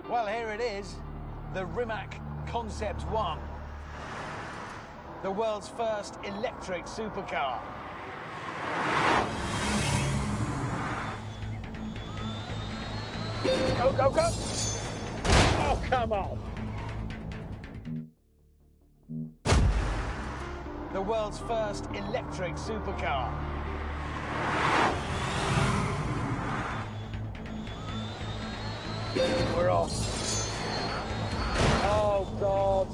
Well, here it is, the Rimac Concept 1. The world's first electric supercar. Go, go, go! Oh, come on! The world's first electric supercar. We're off. Oh, God.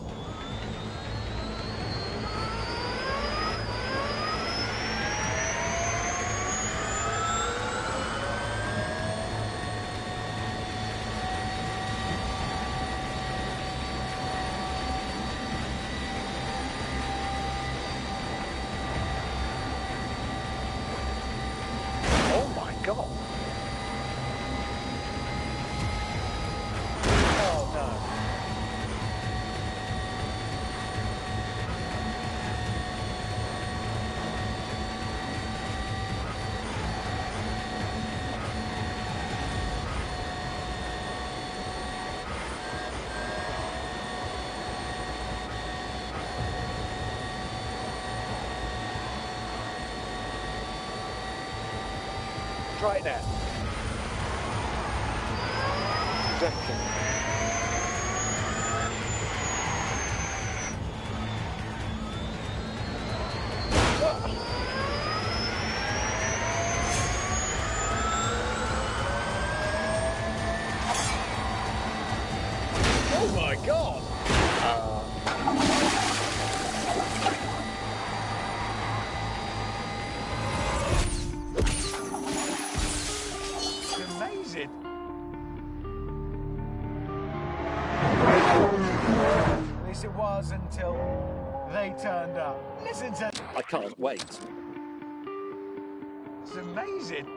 Oh, my God. Try it now. Second. Oh my God! Amazing. At least it was until they turned up. Listen to... I can't wait. It's amazing.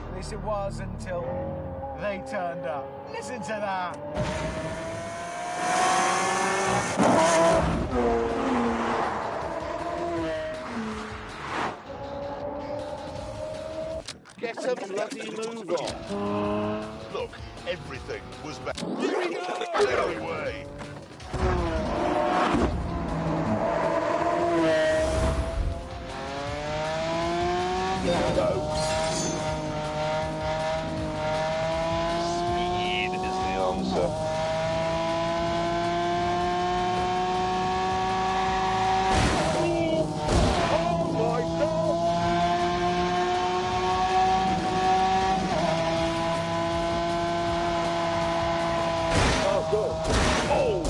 At least it was until they turned up. Listen to that. Get a bloody move on. Look, everything was back. Here we go! Anyway. Go. Speed is the answer. Oh my God! Oh, good. Oh!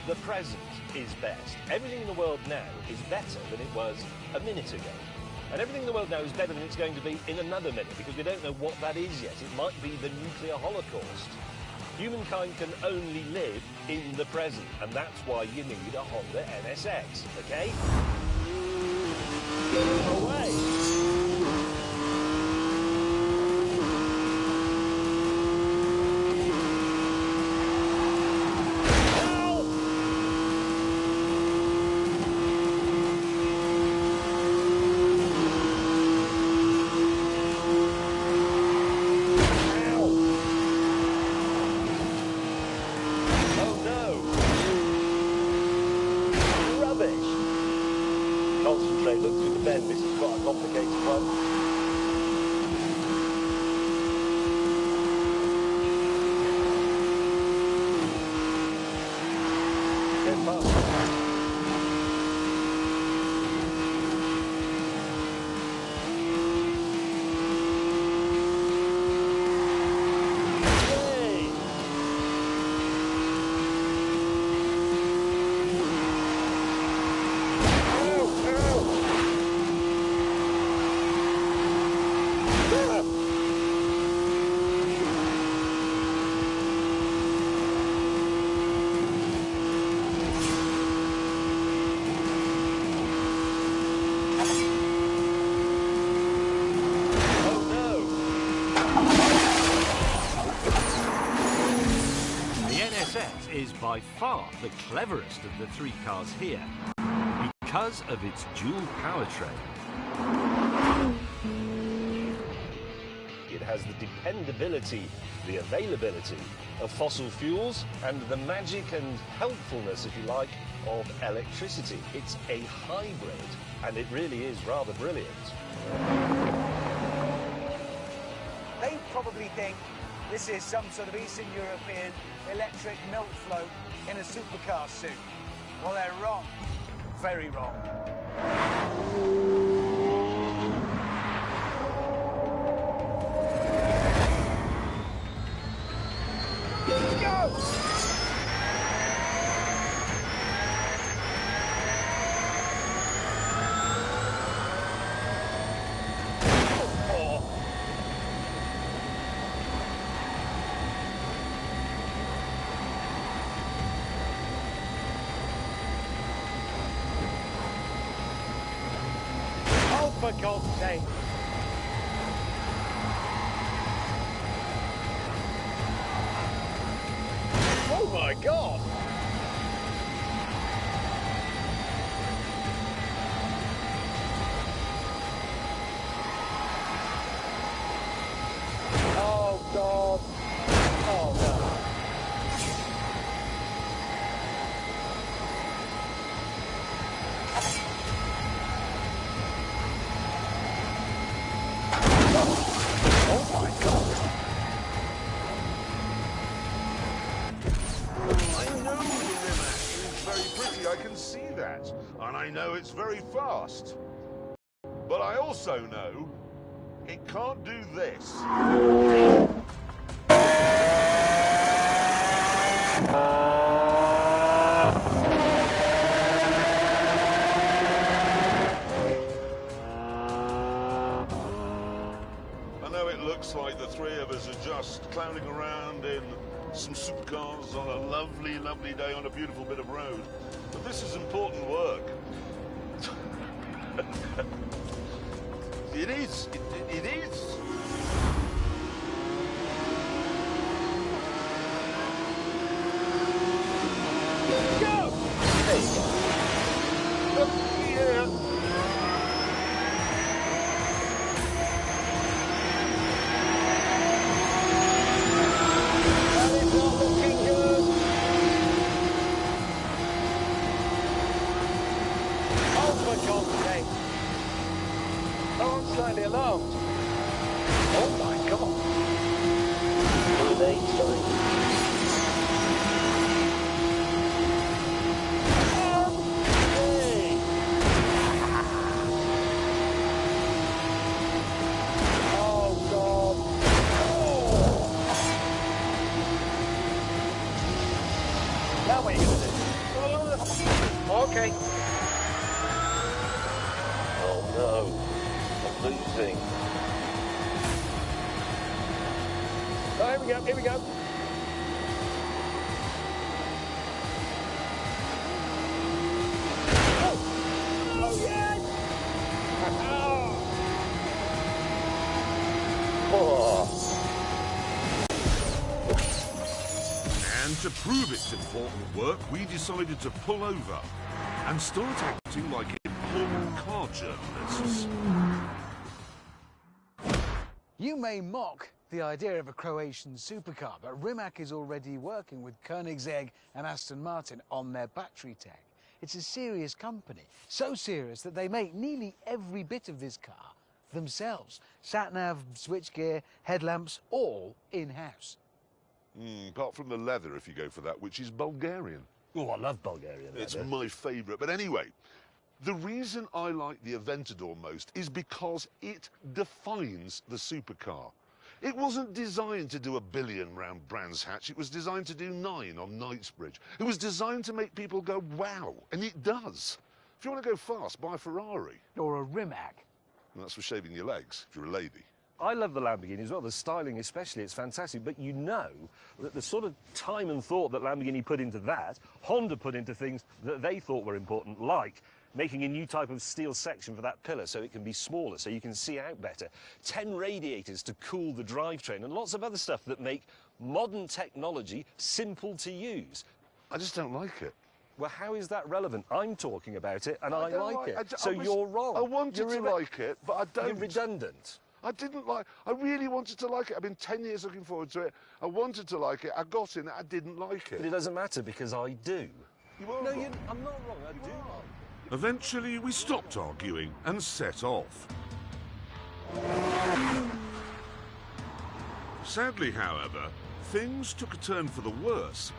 The present is best. Everything in the world now is better than it was a minute ago. And everything in the world now is better than it's going to be in another minute, because we don't know what that is yet. It might be the nuclear holocaust. Humankind can only live in the present, and that's why you need a Honda NSX, okay? Away! complicated one. Is by far the cleverest of the three cars here because of its dual powertrain. It has the dependability, the availability of fossil fuels and the magic and helpfulness, if you like, of electricity. It's a hybrid and it really is rather brilliant. They probably think this is some sort of Eastern European electric milk float in a supercar suit. Well, they're wrong. Very wrong. Let's go! For God's sake. Oh my God! Oh God! Oh no! I can see that, and I know it's very fast. But I also know it can't do this. I know it looks like the three of us are just clowning around in some supercars on a lovely, lovely day on a beautiful bit of road. But this is important work. It is. It is. Go! There you go. Look here. Oh, I'm slightly alarmed. Oh my God. Grenade sign. Hey. Oh God. Oh. Now what are you going to do? Okay. Oh no. Losing. Oh, here we go, here we go. Oh, oh yes! Oh. And to prove its important work, we decided to pull over and start acting like important car journalists. You may mock the idea of a Croatian supercar, but Rimac is already working with Koenigsegg and Aston Martin on their battery tech. It's a serious company. So serious that they make nearly every bit of this car themselves. Sat-nav, switchgear, headlamps, all in-house. Apart from the leather, if you go for that, which is Bulgarian. Oh, I love Bulgarian leather. It's my favourite. But anyway, the reason I like the Aventador most is because it defines the supercar. It wasn't designed to do 1 billion round Brands Hatch. It was designed to do 9 on Knightsbridge. It was designed to make people go, wow, and it does. If you want to go fast, buy a Ferrari. Or a Rimac. And that's for shaving your legs, if you're a lady. I love the Lamborghini as well, the styling especially, it's fantastic, but you know that the sort of time and thought that Lamborghini put into that, Honda put into things that they thought were important, like making a new type of steel section for that pillar so it can be smaller, so you can see out better, 10 radiators to cool the drivetrain, and lots of other stuff that make modern technology simple to use. I just don't like it. Well, how is that relevant? I'm talking about it, and I don't like it. I You're wrong. I wanted to like it, but I don't. You're redundant. I didn't like. I really wanted to like it. I've been 10 years looking forward to it. I wanted to like it. I got in it. I didn't like it. But it doesn't matter because I do. You are No, wrong. I'm not wrong. I do. Eventually, we stopped arguing and set off. Sadly, however, things took a turn for the worse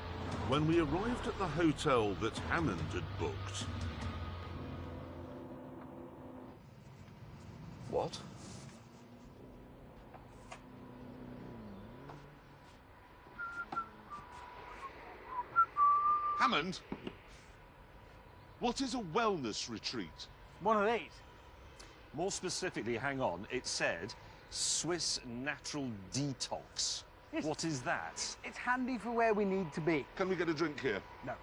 when we arrived at the hotel that Hammond had booked. What? Hammond, what is a wellness retreat? One of these. More specifically, hang on, it said Swiss Natural Detox. Yes. What is that? It's handy for where we need to be. Can we get a drink here? No.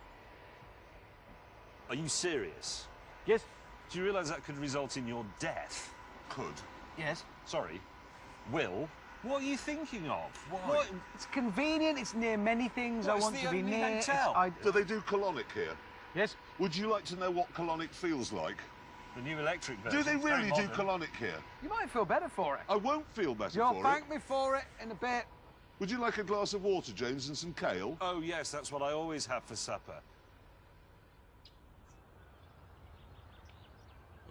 Are you serious? Yes? Do you realise that could result in your death? Could. Yes. Sorry, Will, what are you thinking of? Why? What? It's convenient, it's near many things Well, I it's want the to be only near. hotel. Do they do colonic here? Yes? Would you like to know what colonic feels like? The new electric version. Do they It's very really do modern. colonic here? You might feel better for it. I won't feel better You'll for thank it. me for it in a bit. Would you like a glass of water, James, and some kale? Oh, yes, that's what I always have for supper.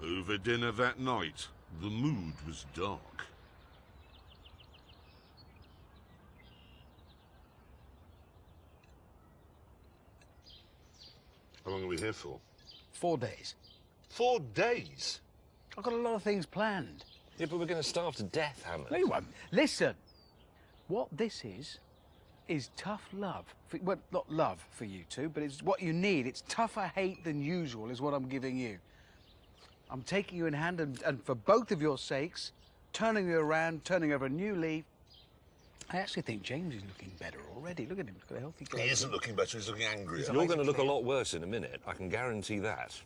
Over dinner that night, the mood was dark. How long are we here for? 4 days. 4 days? I've got a lot of things planned. Yeah, but we're going to starve to death, Hammond. No, you won't. Listen, what this is tough love. Well, not love for you two, but it's what you need. It's tougher hate than usual is what I'm giving you. I'm taking you in hand and for both of your sakes, turning you around, turning over a new leaf. I actually think James is looking better already. Look at him. He's got a healthy glow. He isn't looking better, he's looking angrier. You're going to look a lot worse in a minute. I can guarantee that.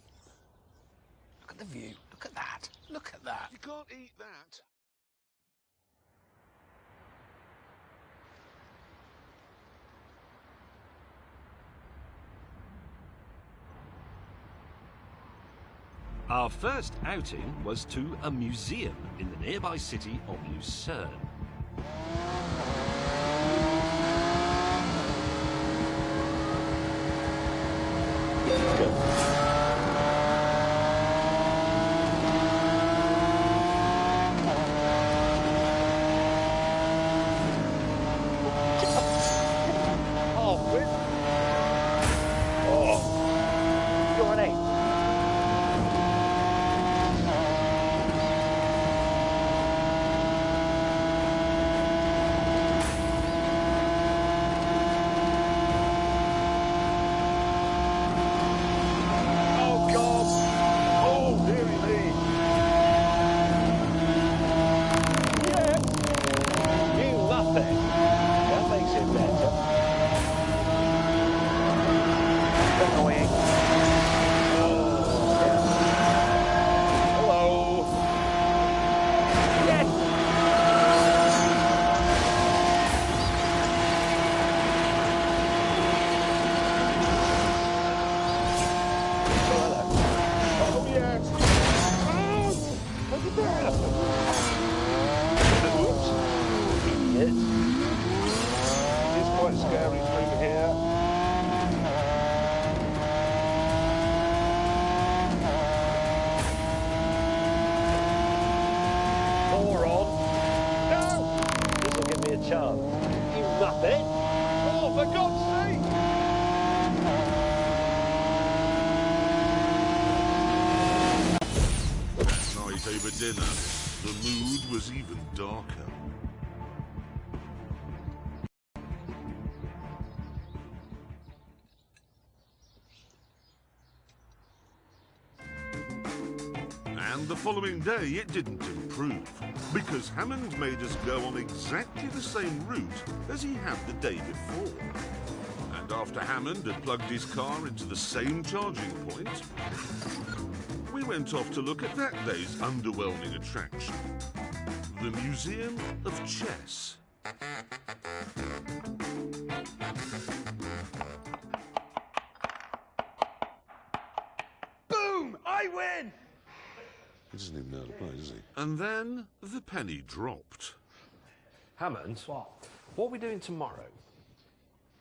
Look at the view. Look at that. Look at that. You can't eat that. Our first outing was to a museum in the nearby city of Lucerne. You're an 8. dinner, the mood was even darker. And the following day, it didn't improve, because Hammond made us go on exactly the same route as he had the day before. And after Hammond had plugged his car into the same charging point, we went off to look at that day's underwhelming attraction, the Museum of Chess. Boom! I win! He doesn't even know how to play, does he? And then the penny dropped. Hammond, What? what are we doing tomorrow?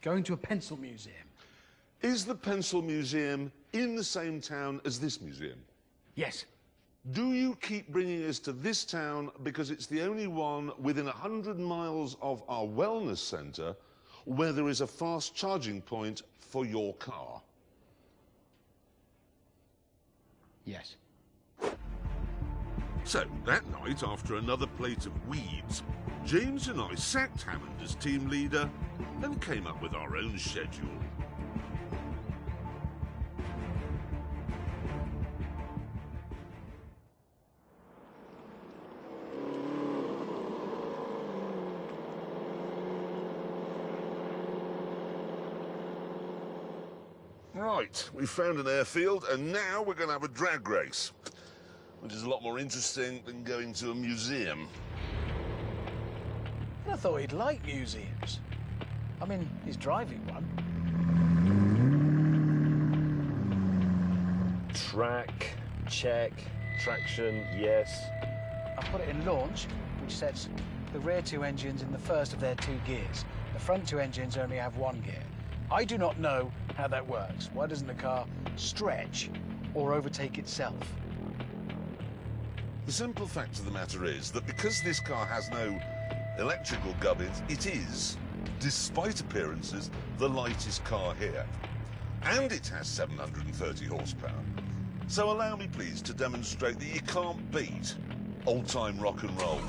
Going to a pencil museum. Is the Pencil Museum in the same town as this museum? Yes. Do you keep bringing us to this town because it's the only one within 100 miles of our wellness centre where there is a fast charging point for your car? Yes. So, that night, after another plate of weeds, James and I sacked Hammond as team leader and came up with our own schedule. Right, we found an airfield and now we're going to have a drag race, which is a lot more interesting than going to a museum. I thought he'd like museums. I mean, he's driving one. Track, check, traction, yes. I put it in launch, which sets the rear two engines in the first of their two gears. The front two engines only have one gear. I do not know how that works. Why doesn't the car stretch or overtake itself? The simple fact of the matter is that because this car has no electrical gubbins, it is, despite appearances, the lightest car here. And it has 730 horsepower. So allow me, please, to demonstrate that you can't beat old-time rock and roll.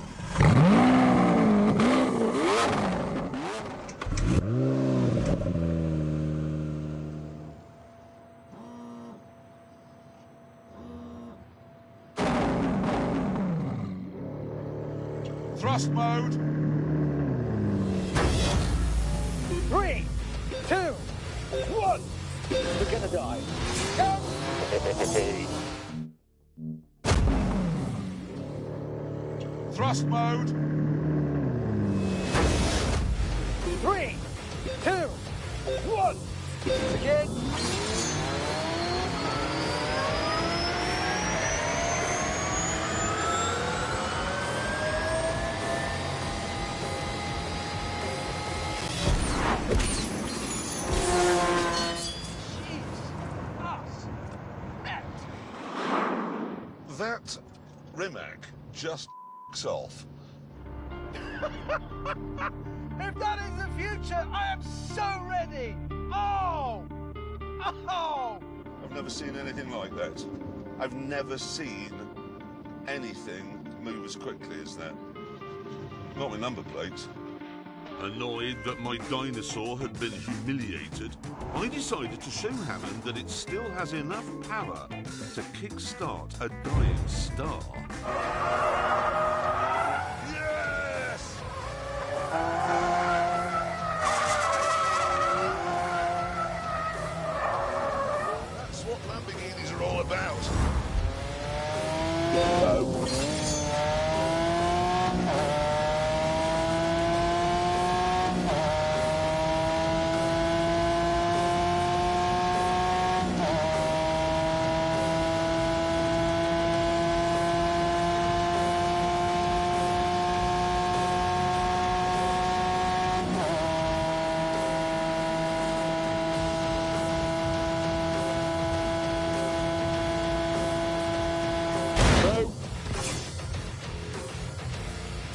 Thrust mode. 3, 2, 1. We're gonna die. Go! Thrust mode. 3, 2, 1. Again. That Rimac just off. If that is the future, I am so ready. Oh! Oh! I've never seen anything like that. I've never seen anything move as quickly as that. Not with number plates. Annoyed that my dinosaur had been humiliated, I decided to show Hammond that it still has enough power to kickstart a dying star. Yes! That's what Lamborghinis are all about.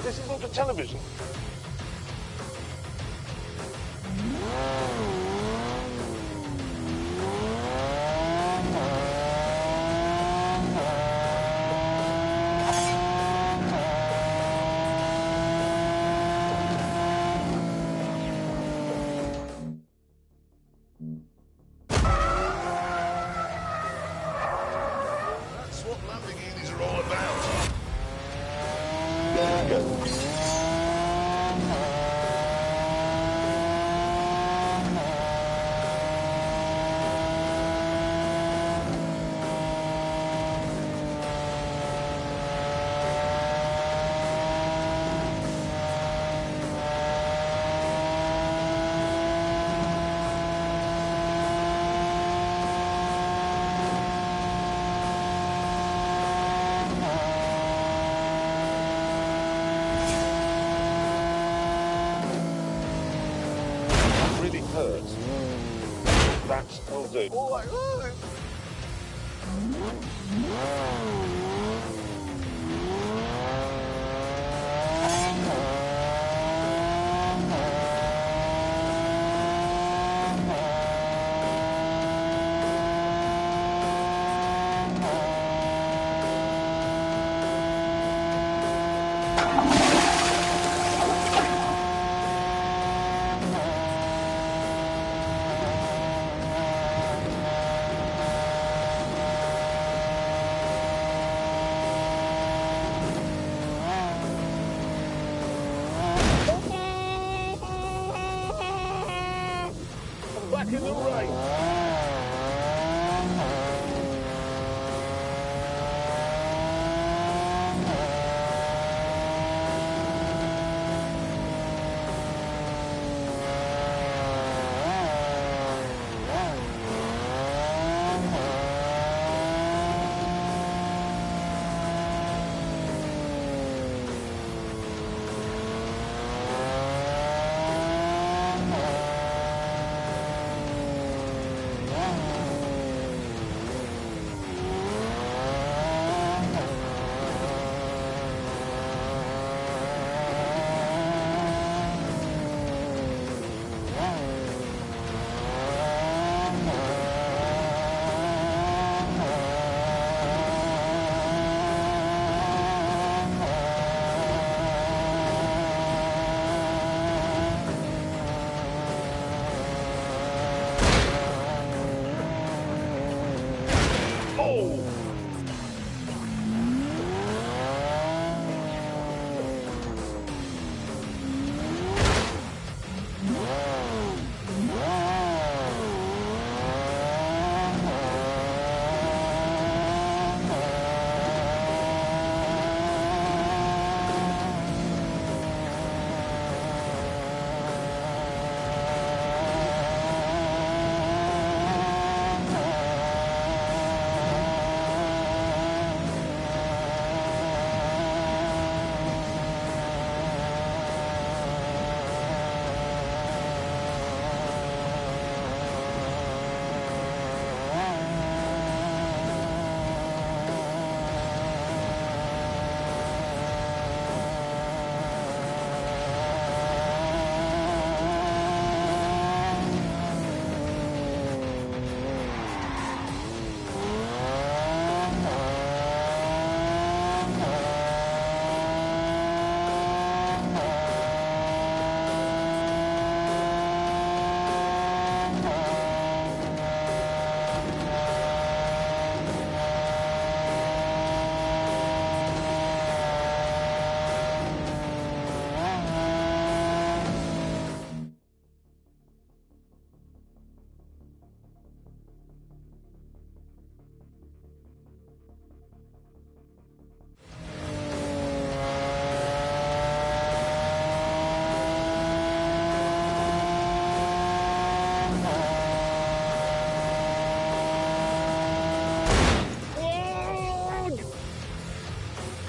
This is not a television. hurt. That'll do. Oh, I hurt. Back in the race.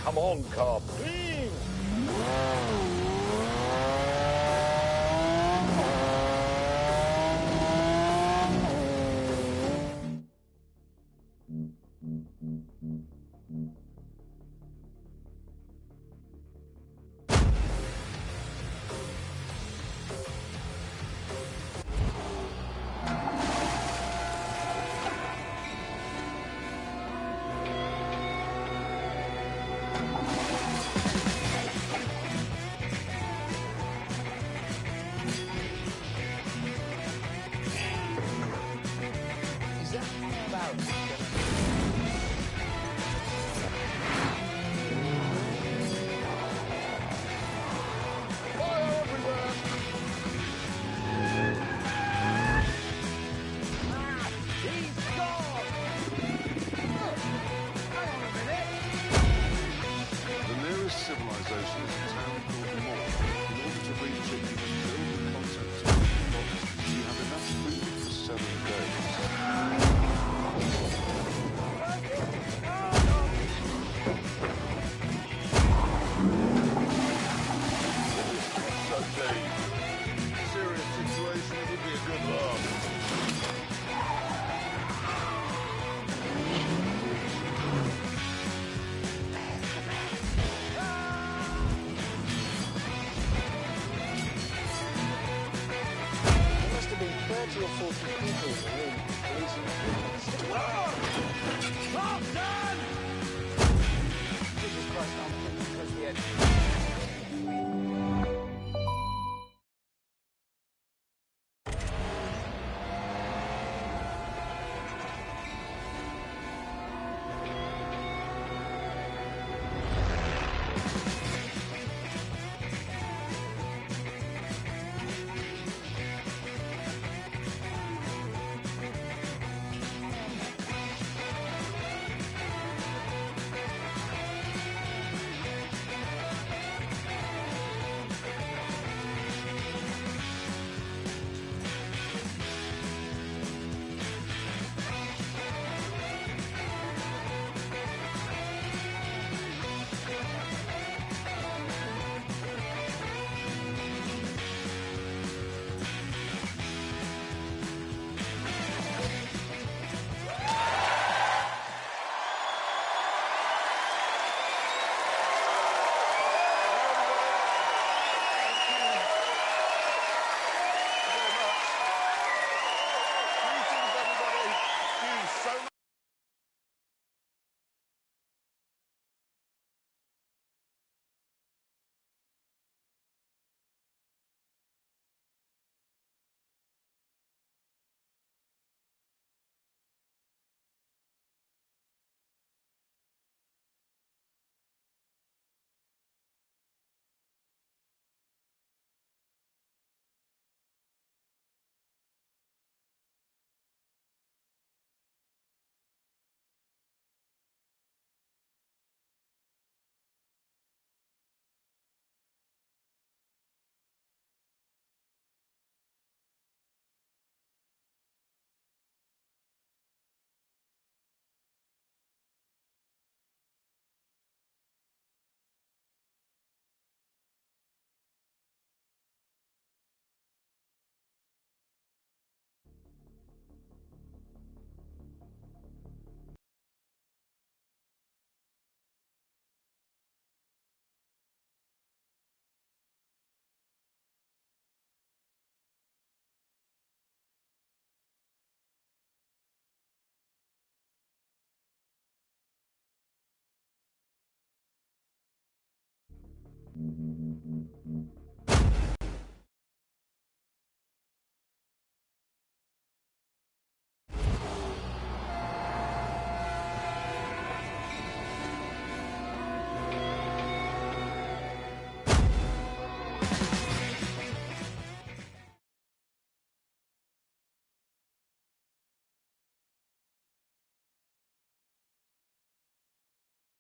Come on, car, please. Jesus Christ, I'm close to the edge.